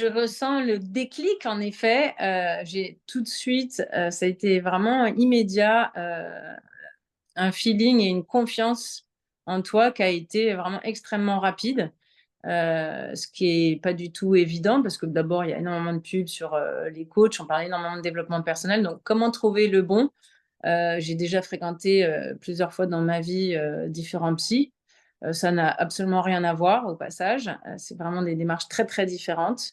Je ressens le déclic, en effet. J'ai tout de suite, ça a été vraiment immédiat, un feeling et une confiance en toi qui a été vraiment extrêmement rapide. Ce qui est pas du tout évident parce que d'abord, il y a énormément de pubs sur, les coachs, on parlait énormément de développement personnel, donc comment trouver le bon? J'ai déjà fréquenté, plusieurs fois dans ma vie, différents psys. Ça n'a absolument rien à voir au passage, c'est vraiment des démarches très, très différentes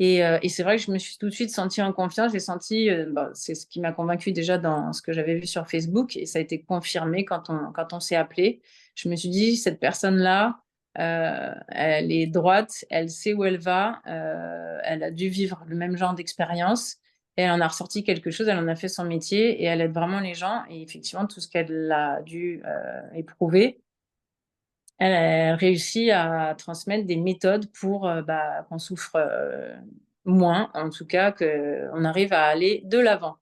et c'est vrai que je me suis tout de suite sentie en confiance. J'ai senti, bah, c'est ce qui m'a convaincue déjà dans ce que j'avais vu sur Facebook et ça a été confirmé quand on s'est appelé. Je me suis dit: «Cette personne-là, elle est droite, elle sait où elle va, elle a dû vivre le même genre d'expérience et elle en a ressorti quelque chose, elle en a fait son métier et elle aide vraiment les gens» et effectivement tout ce qu'elle a dû, éprouver, elle réussit à transmettre des méthodes pour, bah, qu'on souffre, moins, en tout cas qu'on arrive à aller de l'avant.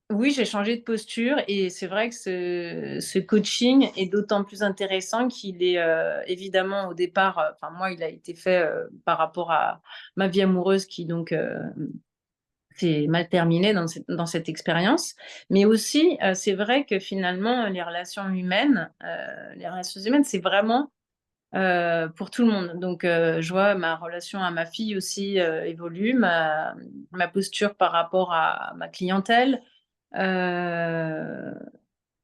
Oui, j'ai changé de posture et c'est vrai que ce coaching est d'autant plus intéressant qu'il est, évidemment au départ, enfin moi il a été fait, par rapport à ma vie amoureuse qui donc, s'est mal terminée dans cette expérience. Mais aussi, c'est vrai que finalement les relations humaines, c'est vraiment pour tout le monde. Donc, je vois ma relation à ma fille aussi, évolue, ma posture par rapport à ma clientèle. Heu,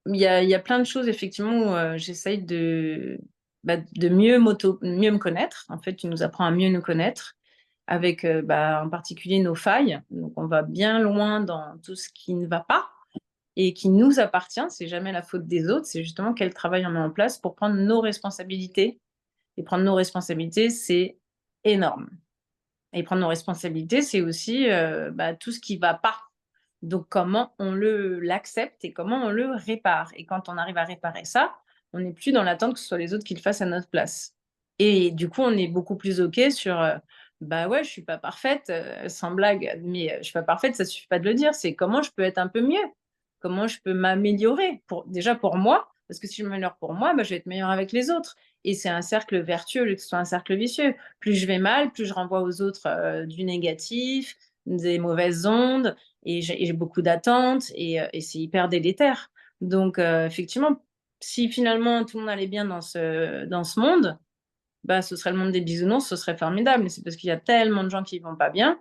il y a plein de choses effectivement où, j'essaye de mieux me connaître. En fait, tu nous apprends à mieux nous connaître avec, bah, en particulier nos failles. Donc on va bien loin dans tout ce qui ne va pas et qui nous appartient. C'est jamais la faute des autres, c'est justement quel travail on met en place pour prendre nos responsabilités et prendre nos responsabilités, c'est énorme. Et prendre nos responsabilités, c'est aussi, bah, tout ce qui va pas. Donc comment on l'accepte et comment on le répare. Et quand on arrive à réparer ça, on n'est plus dans l'attente que ce soit les autres qui le fassent à notre place. Et du coup, on est beaucoup plus OK sur, bah, ouais, je suis pas parfaite, sans blague, mais, je suis pas parfaite, ça suffit pas de le dire, c'est comment je peux être un peu mieux? Comment je peux m'améliorer? Déjà pour moi, parce que si je m'améliore pour moi, bah, je vais être meilleure avec les autres et c'est un cercle vertueux au lieu que ce soit un cercle vicieux. Plus je vais mal, plus je renvoie aux autres, du négatif, des mauvaises ondes et j'ai beaucoup d'attentes et c'est hyper délétère. Donc effectivement, si finalement tout le monde allait bien dans ce monde, bah, ce serait le monde des bisounours, ce serait formidable. Mais c'est parce qu'il y a tellement de gens qui vont pas bien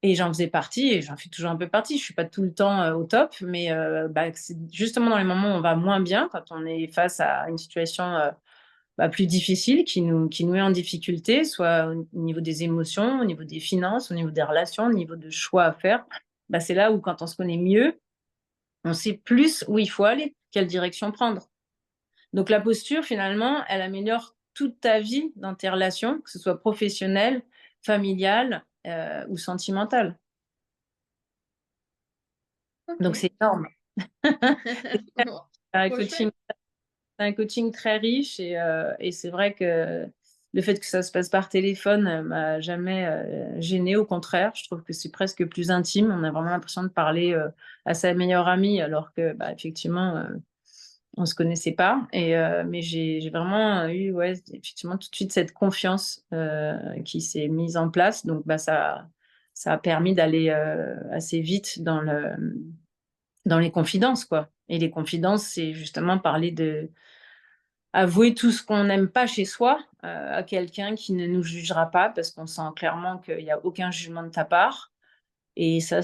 et j'en faisais partie et j'en fais toujours un peu partie. Je suis pas tout le temps, au top, mais bah, c'est justement dans les moments où on va moins bien, quand on est face à une situation, bah, plus difficile qui nous met en difficulté, soit au niveau des émotions, au niveau des finances, au niveau des relations, au niveau de choix à faire. Bah, c'est là où quand on se connaît mieux, on sait plus où il faut aller, quelle direction prendre. Donc la posture finalement, elle améliore toute ta vie dans tes relations, que ce soit professionnelles, familiales, ou sentimentales. Donc OK. c'est énorme. C'est un Trop coaching chouette. c'est un coaching très riche et c'est vrai que le fait que ça se passe par téléphone, m'a jamais, gênée. Au contraire, je trouve que c'est presque plus intime. On a vraiment l'impression de parler, à sa meilleure amie alors que, bah, effectivement, on se connaissait pas mais j'ai vraiment, eu, ouais, effectivement tout de suite cette confiance, qui s'est mise en place donc bah, ça a permis d'aller, assez vite dans les confidences, quoi et les confidences, c'est justement parler de avouer tout ce qu'on n'aime pas chez soi, à quelqu'un qui ne nous jugera pas parce qu'on sent clairement qu'il y a aucun jugement de ta part et ça,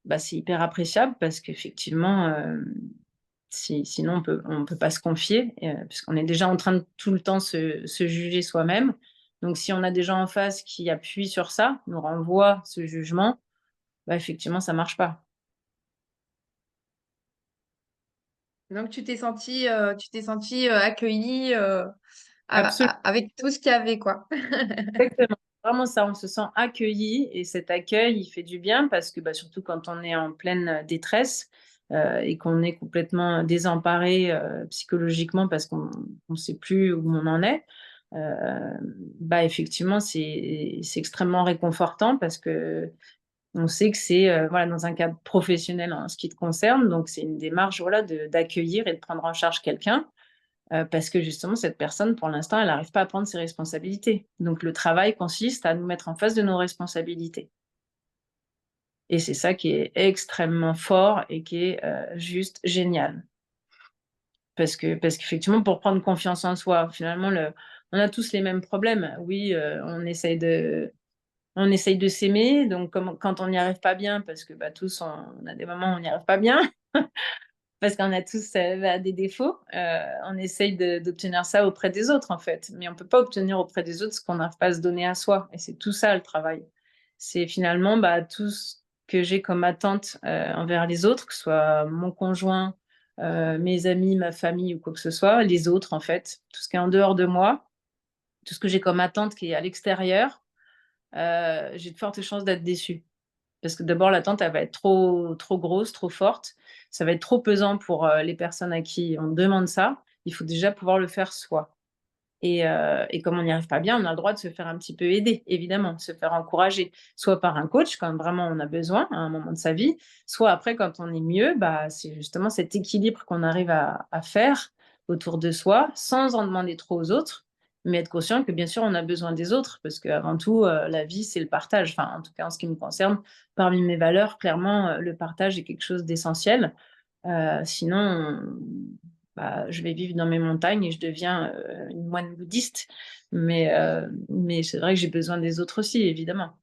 bah, c'est hyper appréciable parce qu'effectivement, sinon on peut pas se confier, puisqu'on est déjà en train de tout le temps se juger soi-même. Donc si on a des gens en face qui appuient sur ça, nous renvoient ce jugement, bah, effectivement ça marche pas. Donc tu t'es sentie, accueillie, Absolument. avec tout ce qu'il y avait, quoi. Exactement, vraiment ça, on se sent accueilli et cet accueil, il fait du bien parce que, bah, surtout quand on est en pleine, détresse, et qu'on est complètement désemparé, psychologiquement parce qu'on ne sait plus où on en est, bah, effectivement, c'est extrêmement réconfortant parce qu'on sait que c'est, voilà, dans un cadre professionnel en ce qui te concerne, donc c'est une démarche, voilà, d'accueillir et de prendre en charge quelqu'un parce que justement, cette personne, pour l'instant, elle n'arrive pas à prendre ses responsabilités. Donc le travail consiste à nous mettre en face de nos responsabilités. Et c'est ça qui est extrêmement fort et qui est juste génial. Parce qu'effectivement, pour prendre confiance en soi, finalement, on a tous les mêmes problèmes. Oui, on essaye de s'aimer, donc quand on n'y arrive pas bien, parce que bah, tous, on a des moments où on n'y arrive pas bien, parce qu'on a tous bah, des défauts, on essaye d'obtenir ça auprès des autres, en fait. Mais on ne peut pas obtenir auprès des autres ce qu'on n'arrive pas à se donner à soi. Et c'est tout ça, le travail. C'est finalement bah, tout ce que j'ai comme attente envers les autres, que ce soit mon conjoint, mes amis, ma famille ou quoi que ce soit, les autres, en fait, tout ce qui est en dehors de moi, tout ce que j'ai comme attente qui est à l'extérieur, j'ai de fortes chances d'être déçue. Parce que d'abord, l'attente, elle va être trop grosse, trop forte. Ça va être trop pesant pour les personnes à qui on demande ça. Il faut déjà pouvoir le faire soi. Et comme on n'y arrive pas bien, on a le droit de se faire un petit peu aider, évidemment, de se faire encourager, soit par un coach quand vraiment on a besoin à un moment de sa vie, soit après quand on est mieux, bah, c'est justement cet équilibre qu'on arrive à faire autour de soi sans en demander trop aux autres, mais être conscient que bien sûr on a besoin des autres parce qu'avant tout, la vie c'est le partage. Enfin, en tout cas en ce qui me concerne, parmi mes valeurs, clairement, le partage est quelque chose d'essentiel. Sinon, bah, je vais vivre dans mes montagnes et je deviens une moine bouddhiste. Mais c'est vrai que j'ai besoin des autres aussi, évidemment.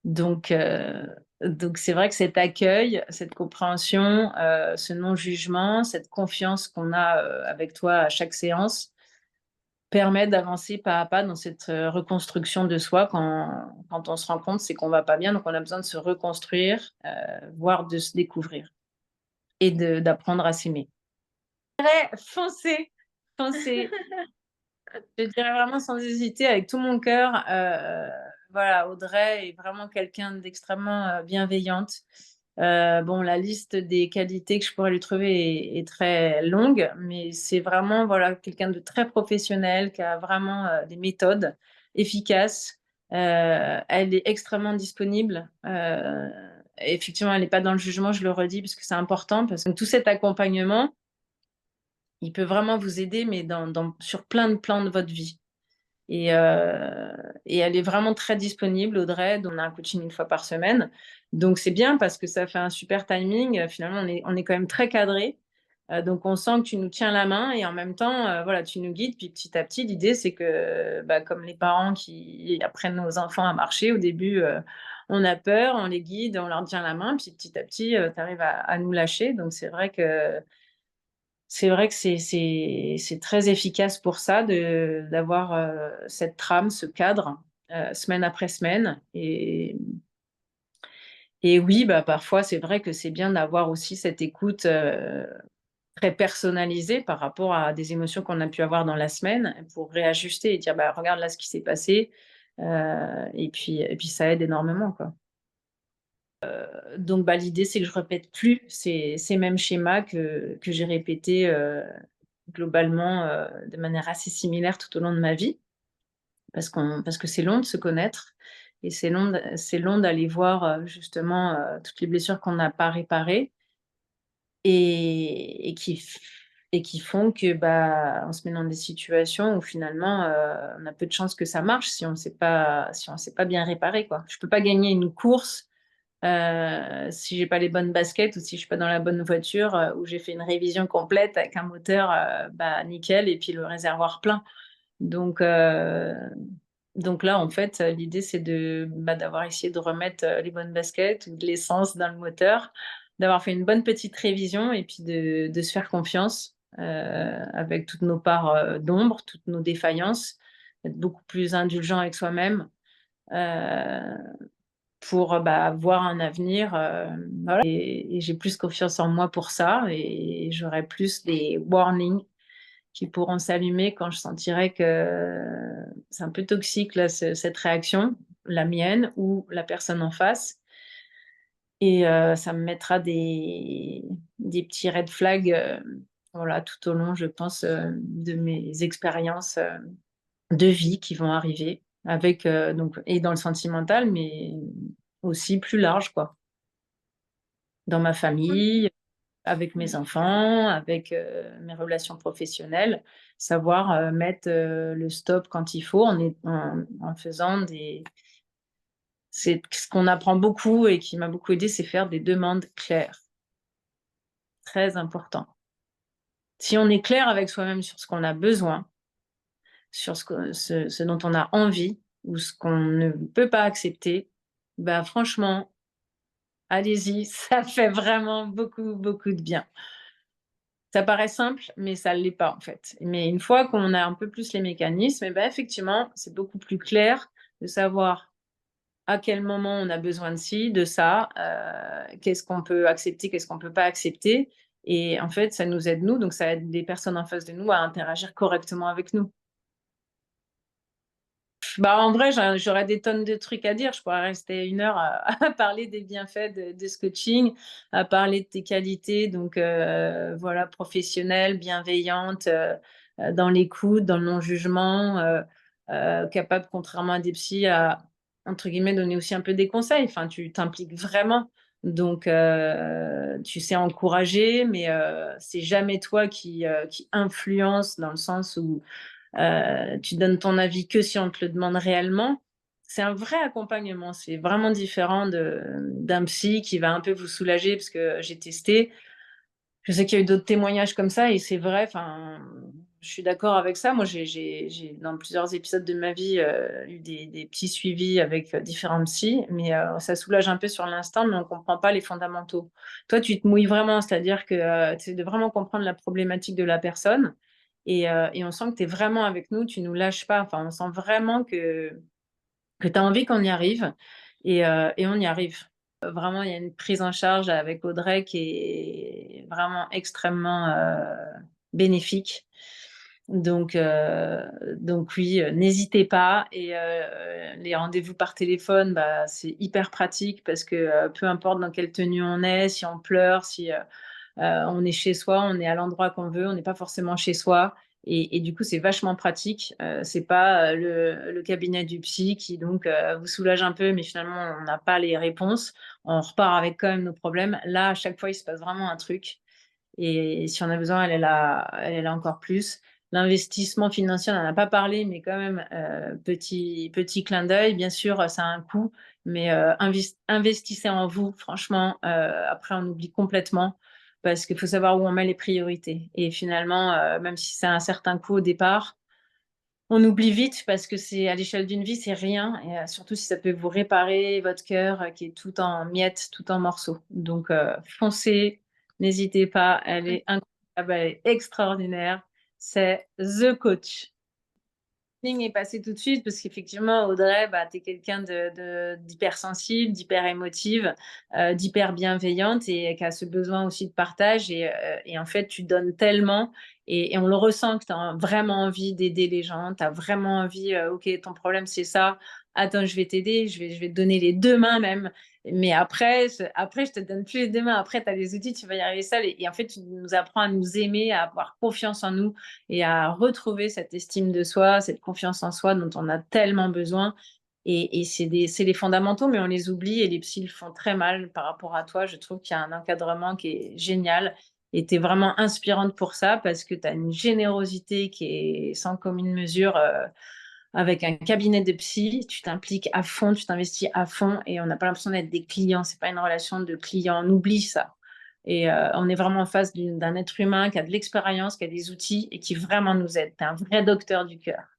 Donc, euh, donc c'est vrai que cet accueil, cette compréhension, ce non-jugement, cette confiance qu'on a avec toi à chaque séance permet d'avancer pas à pas dans cette reconstruction de soi quand on se rend compte c'est qu'on va pas bien, donc on a besoin de se reconstruire, voire de se découvrir et d'apprendre à s'aimer. Foncez, foncez. Je dirais vraiment sans hésiter, avec tout mon cœur. Voilà, Audrey est vraiment quelqu'un d'extrêmement bienveillante. Bon, la liste des qualités que je pourrais lui trouver est très longue, mais c'est vraiment voilà, quelqu'un de très professionnel, qui a vraiment des méthodes efficaces. Elle est extrêmement disponible. Effectivement, elle n'est pas dans le jugement, je le redis, parce que c'est important, parce que tout cet accompagnement, il peut vraiment vous aider, mais sur plein de plans de votre vie. Et elle est vraiment très disponible, Audrey. On a un coaching une fois par semaine. Donc, c'est bien parce que ça fait un super timing. Finalement, on est quand même très cadré. Donc, on sent que tu nous tiens la main et en même temps, voilà, tu nous guides. Puis petit à petit, l'idée, c'est que, bah, comme les parents qui apprennent nos enfants à marcher, au début, on a peur, on les guide, on leur tient la main. Puis petit à petit, tu arrives à nous lâcher. Donc, c'est vrai que c'est très efficace pour ça d'avoir cette trame, ce cadre, semaine après semaine. Et oui, bah, parfois, c'est vrai que c'est bien d'avoir aussi cette écoute très personnalisée par rapport à des émotions qu'on a pu avoir dans la semaine pour réajuster et dire bah, regarde là ce qui s'est passé. Et puis ça aide énormément, quoi. Donc, bah, l'idée, c'est que je répète plus ces mêmes schémas que j'ai répétés globalement de manière assez similaire tout au long de ma vie, parce que c'est long de se connaître et c'est long d'aller voir justement toutes les blessures qu'on n'a pas réparées et qui font que bah, on se met dans des situations où finalement on a peu de chances que ça marche si on sait pas bien réparer, quoi. Je peux pas gagner une course si j'ai pas les bonnes baskets ou si je suis pas dans la bonne voiture, où j'ai fait une révision complète avec un moteur, bah, nickel et puis le réservoir plein. Donc heu, donc là, en fait, l'idée c'est bah, d'avoir essayé de remettre, les bonnes baskets ou de l'essence dans le moteur, d'avoir fait une bonne petite révision et puis de se faire confiance, avec toutes nos parts, d'ombre, toutes nos défaillances, être beaucoup plus indulgent avec soi-même, heu pour, bah, voir un avenir, voilà et j'ai plus confiance en moi pour ça et j'aurai plus des warnings qui pourront s'allumer quand je sentirai que c'est un peu toxique là, cette réaction, la mienne ou la personne en face et ça me mettra des petits red flags, voilà, tout au long, je pense, de mes expériences, de vie qui vont arriver avec, donc et dans le sentimental, mais aussi plus large, quoi. Dans ma famille, avec mes enfants, avec mes relations professionnelles, savoir mettre le stop quand il faut en faisant des... C'est ce qu'on apprend beaucoup et qui m'a beaucoup aidé, c'est faire des demandes claires. Très important. Si on est clair avec soi-même sur ce qu'on a besoin, sur ce dont on a envie ou ce qu'on ne peut pas accepter, bah franchement, allez-y, ça fait vraiment beaucoup, beaucoup de bien. Ça paraît simple, mais ça ne l'est pas en fait. Mais une fois qu'on a un peu plus les mécanismes, et ben effectivement, c'est beaucoup plus clair de savoir à quel moment on a besoin de ci, de ça, qu'est-ce qu'on peut accepter, qu'est-ce qu'on ne peut pas accepter. Et en fait, ça nous aide nous, donc ça aide les personnes en face de nous à interagir correctement avec nous. Bah, en vrai, j'aurais des tonnes de trucs à dire. Je pourrais rester 1 heure à à parler des bienfaits de ce coaching, à parler de tes qualités, donc voilà, professionnelle, bienveillante, dans l'écoute, dans le non-jugement, capable, contrairement à des psys, à, entre guillemets, «donner aussi un peu des conseils». Enfin, tu t'impliques vraiment, donc tu sais encourager, mais c'est jamais toi qui influence dans le sens où tu donnes ton avis que si on te le demande réellement. C'est un vrai accompagnement, c'est vraiment différent d'un psy qui va un peu vous soulager parce que j'ai testé. Je sais qu'il y a eu d'autres témoignages comme ça et c'est vrai, enfin, je suis d'accord avec ça. Moi, j'ai dans plusieurs épisodes de ma vie, eu des petits suivis avec, différents psys, mais ça soulage un peu sur l'instant, mais on ne comprend pas les fondamentaux. Toi, tu te mouilles vraiment, c'est-à-dire que, tu essaies de vraiment comprendre la problématique de la personne et on sent que tu es vraiment avec nous, tu nous lâches pas. Enfin, on sent vraiment que tu as envie qu'on y arrive et on y arrive. Vraiment, il y a une prise en charge avec Audrey qui est vraiment extrêmement, bénéfique. Donc donc oui, n'hésitez pas et les rendez-vous par téléphone, bah, c'est hyper pratique parce que, peu importe dans quelle tenue on est, si on pleure, si, on est chez soi, on est à l'endroit qu'on veut, on n'est pas forcément chez soi et du coup, c'est vachement pratique. C'est pas, le cabinet du psy qui donc, vous soulage un peu, mais finalement, on n'a pas les réponses. On repart avec quand même nos problèmes. Là, à chaque fois, il se passe vraiment un truc et si on a besoin, elle est là encore plus. L'investissement financier, on n'en a pas parlé, mais quand même, petit clin d'œil. Bien sûr, ça a un coût, mais investissez en vous, franchement, après on oublie complètement parce qu'il faut savoir où on met les priorités et finalement, même si c'est un certain coût au départ, on oublie vite parce que c'est à l'échelle d'une vie, c'est rien et surtout si ça peut vous réparer votre cœur, qui est tout en miettes, tout en morceaux. Donc foncez, n'hésitez pas, elle est incroyable, elle est extraordinaire. C'est The Coach. Ligne est passé tout de suite parce qu'effectivement, Audrey, bah, tu es quelqu'un d'hypersensible, d'hyper émotive, d'hyper bienveillante et qui a ce besoin aussi de partage. Et en fait, tu donnes tellement et on le ressent que tu as vraiment envie d'aider les gens. Tu as vraiment envie, OK, ton problème, c'est ça. Attends, je vais t'aider, je vais te donner les 2 mains même. Mais après, je te donne plus les 2 mains. Après, tu as les outils, tu vas y arriver seul. Et en fait, tu nous apprends à nous aimer, à avoir confiance en nous et à retrouver cette estime de soi, cette confiance en soi dont on a tellement besoin. Et c'est les fondamentaux, mais on les oublie et les psys le font très mal par rapport à toi. Je trouve qu'il y a un encadrement qui est génial et tu es vraiment inspirante pour ça parce que tu as une générosité qui est sans commune mesure. Avec un cabinet de psy, tu t'impliques à fond, tu t'investis à fond et on n'a pas l'impression d'être des clients. C'est pas une relation de client. On oublie ça. Et on est vraiment en face d'un être humain qui a de l'expérience, qui a des outils et qui vraiment nous aide. Tu es un vrai docteur du cœur.